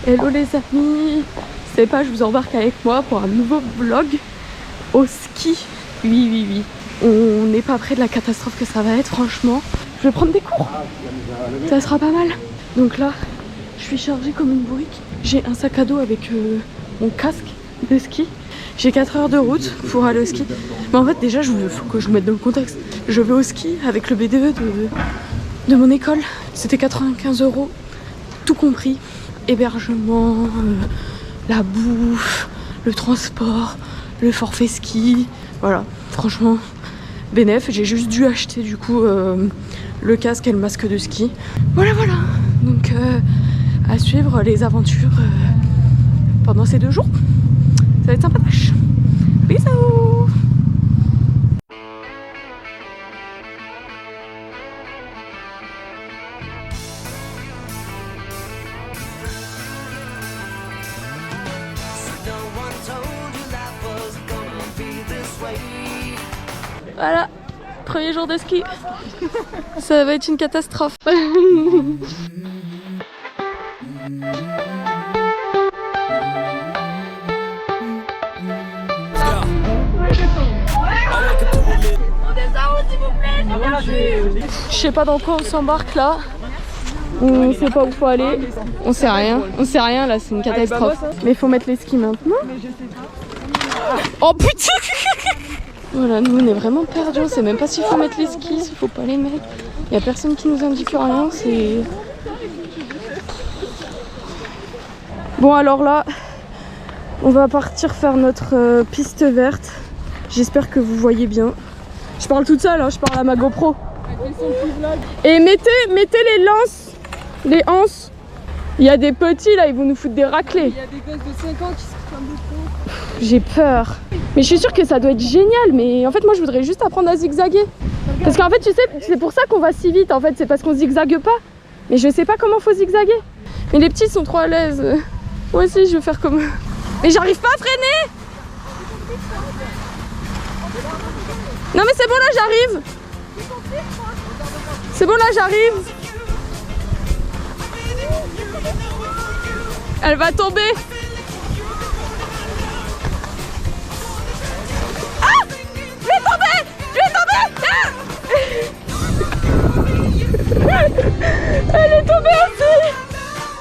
Hello les amis, c'est pas, je vous embarque avec moi pour un nouveau vlog au ski. Oui, on n'est pas près de la catastrophe que ça va être, franchement. Je vais prendre des cours, ça sera pas mal. Donc là, je suis chargée comme une bourrique. J'ai un sac à dos avec mon casque de ski. J'ai 4 heures de route pour aller au ski. Mais en fait déjà, faut que je vous mette dans le contexte. Je vais au ski avec le BDE de mon école. C'était 95 €, tout compris. Hébergement, la bouffe, le transport, le forfait ski. Voilà, franchement, bénef. J'ai juste dû acheter du coup le casque et le masque de ski. Voilà. Donc à suivre les aventures pendant ces 2 jours. Ça va être sympa. Bisous. Voilà, premier jour de ski. Ça va être une catastrophe. Je sais pas dans quoi on s'embarque là. On sait pas où faut aller. On sait rien là, c'est une catastrophe. Mais il faut mettre les skis maintenant. Oh putain. Voilà, nous on est vraiment perdus, on sait même pas s'il faut mettre les skis, s'il faut pas les mettre. Il y a personne qui nous indique rien, c'est... Bon alors là, on va partir faire notre piste verte. J'espère que vous voyez bien. Je parle toute seule, hein, je parle à ma GoPro. Et mettez les anses. Il y a des petits là, ils vont nous foutre des raclés. Il y a des gosses de 5 ans qui se prennent de trop. J'ai peur. Mais je suis sûre que ça doit être génial. Mais en fait, moi, je voudrais juste apprendre à zigzaguer. Parce qu'en fait, tu sais, c'est pour ça qu'on va si vite. En fait, c'est parce qu'on zigzague pas. Mais je sais pas comment faut zigzaguer. Mais les petits sont trop à l'aise. Moi aussi, je veux faire comme eux. Mais j'arrive pas à freiner. Non, mais c'est bon, là, j'arrive. C'est bon, là, j'arrive. Elle va tomber. Elle est tombée aussi.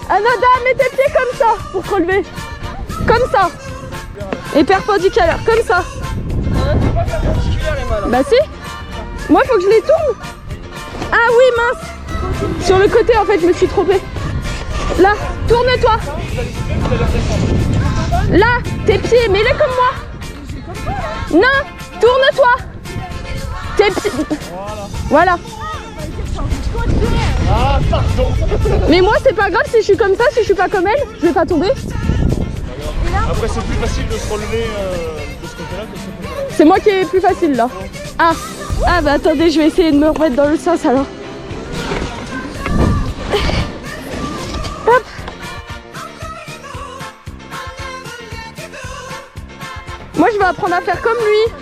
Anoda, mets tes pieds comme ça pour te relever. Comme ça. Et perpendiculaire, comme ça. Bah si. Moi il faut que je les tourne. Ah oui mince. Sur le côté en fait je me suis trompée. Là, tourne-toi. Là, tes pieds, mets-les comme moi. Non, tourne-toi. Tes pieds. Voilà. Ah pardon. Mais moi c'est pas grave si je suis comme ça, si je suis pas comme elle, je vais pas tomber. Après c'est plus facile de se relever de ce côté-là que de ce côté-là. C'est moi qui est plus facile là. Ah bah attendez, je vais essayer de me remettre dans le sens alors. Hop. Moi je vais apprendre à faire comme lui.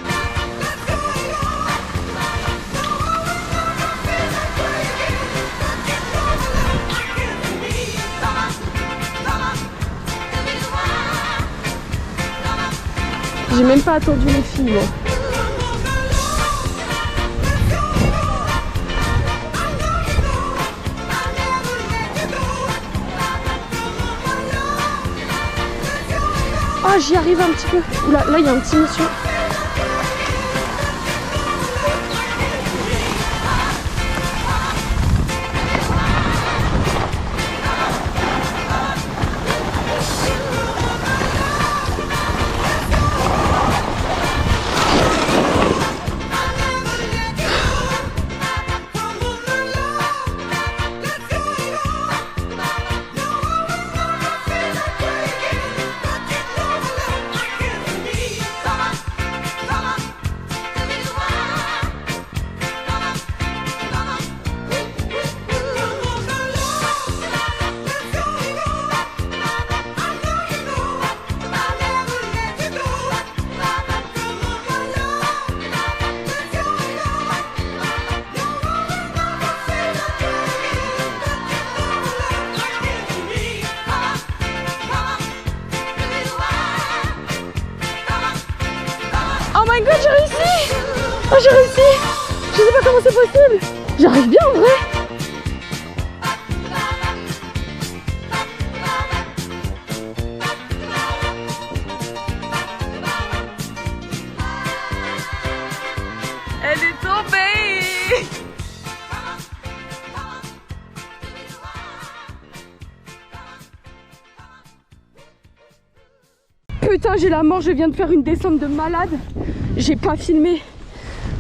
J'ai même pas attendu les filles moi. Ah j'y arrive un petit peu. Oula, là il y a un petit monsieur. Oh, j'ai réussi. Je sais pas comment c'est possible. J'arrive bien en vrai. Elle est tombée. Putain, j'ai la mort, je viens de faire une descente de malade. J'ai pas filmé.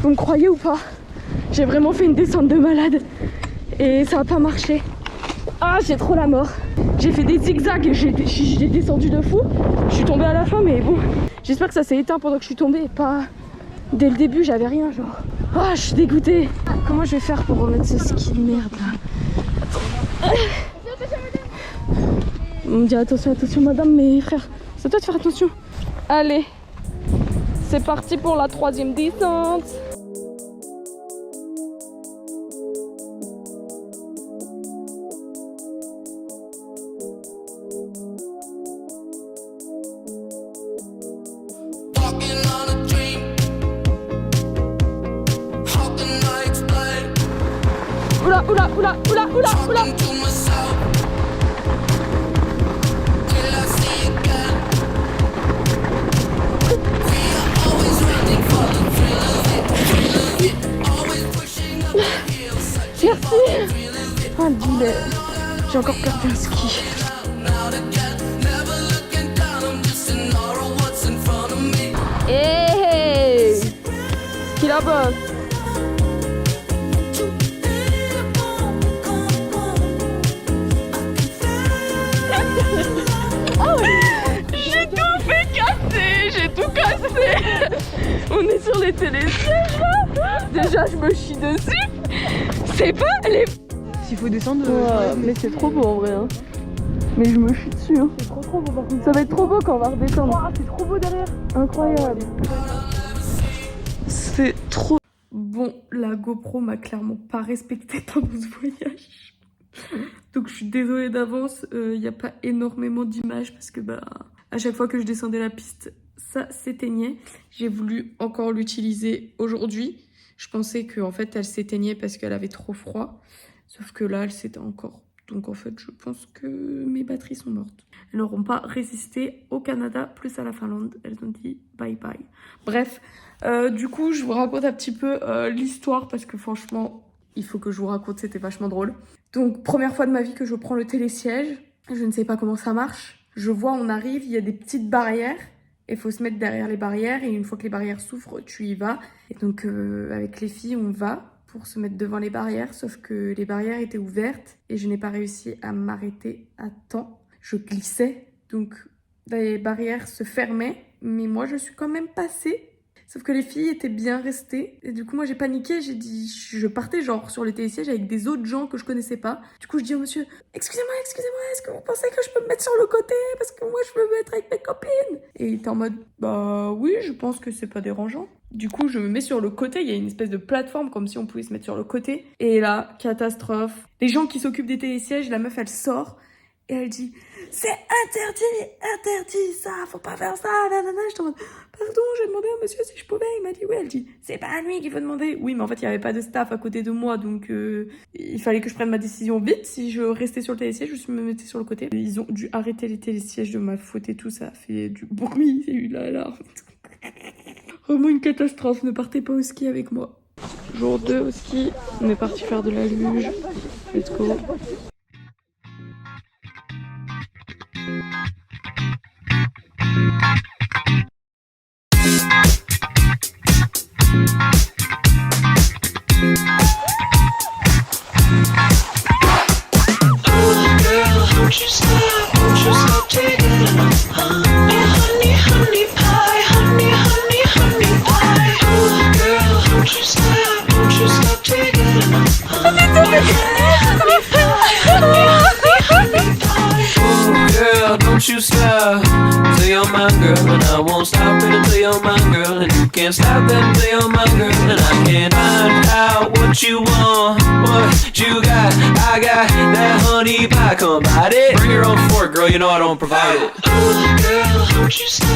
Vous me croyez ou pas? J'ai vraiment fait une descente de malade. Et ça a pas marché. Ah, j'ai trop la mort. J'ai fait des zigzags, j'ai descendu de fou. Je suis tombée à la fin, mais bon. J'espère que ça s'est éteint pendant que je suis tombée et pas dès le début, j'avais rien genre. Ah, je suis dégoûtée. Comment je vais faire pour remettre ce ski de merde là? On me dit attention, attention madame, mais frère, c'est à toi de faire attention. Allez, c'est parti pour la 3e descente. Oula, oula, oula, oula, oula, oula. Merci. Oh, boulet. J'ai encore perdu un ski. Hey, ski la bosse. J'ai tout fait casser, j'ai tout cassé. On est sur les télésièges là. Déjà je me chie dessus. C'est pas les... S'il faut descendre... Ouais, mais c'est trop beau en vrai hein. Mais je me chie dessus hein. C'est trop beau par contre. Ça va être trop beau quand on va redescendre. Oh, c'est trop beau derrière. Incroyable. C'est trop... Bon, la GoPro m'a clairement pas respecté pendant ce voyage. Donc je suis désolée d'avance, il n'y a pas énormément d'images parce que bah à chaque fois que je descendais la piste, ça s'éteignait. J'ai voulu encore l'utiliser aujourd'hui. Je pensais qu'en fait elle s'éteignait parce qu'elle avait trop froid. Sauf que là elle s'éteint encore. Donc en fait je pense que mes batteries sont mortes. Elles n'auront pas résisté au Canada plus à la Finlande. Elles ont dit bye bye. Bref, du coup je vous raconte un petit peu l'histoire parce que franchement il faut que je vous raconte, c'était vachement drôle. Donc première fois de ma vie que je prends le télésiège. Je ne sais pas comment ça marche. Je vois on arrive, il y a des petites barrières. Il faut se mettre derrière les barrières et une fois que les barrières s'ouvrent, tu y vas. Et donc avec les filles, on va pour se mettre devant les barrières, sauf que les barrières étaient ouvertes et je n'ai pas réussi à m'arrêter à temps. Je glissais, donc les barrières se fermaient, mais moi je suis quand même passée. Sauf que les filles étaient bien restées. Et du coup, moi, j'ai paniqué. J'ai dit, je partais genre sur les télésièges avec des autres gens que je connaissais pas. Du coup, je dis au monsieur, excusez-moi, est-ce que vous pensez que je peux me mettre sur le côté? Parce que moi, je veux me mettre avec mes copines. Et il était en mode, bah oui, je pense que c'est pas dérangeant. Du coup, je me mets sur le côté. Il y a une espèce de plateforme comme si on pouvait se mettre sur le côté. Et là, catastrophe. Les gens qui s'occupent des télésièges, la meuf, elle sort. Et elle dit, c'est interdit ça, faut pas faire ça, nanana. Je t'en mode, pardon, j'ai demandé à monsieur si je pouvais. Il m'a dit oui. Elle dit, c'est pas à lui qu'il faut demander. Oui, mais en fait, il n'y avait pas de staff à côté de moi, donc il fallait que je prenne ma décision vite. Si je restais sur le télésiège, je me mettais sur le côté. Ils ont dû arrêter les télésièges de ma faute et tout, ça a fait du bruit. J'ai eu l'alarme. Vraiment une catastrophe, ne partez pas au ski avec moi. Jour 2 au ski, on est parti faire de la luge. Let's go. Don't you stop till you're my girl, and I won't stop it until you're my girl, and you can't stop it until you're my girl, and I can't find out what you want, what you got. I got that honey pie, come bite it. Bring your own fork, girl, you know I don't provide it. Oh, girl, don't you stop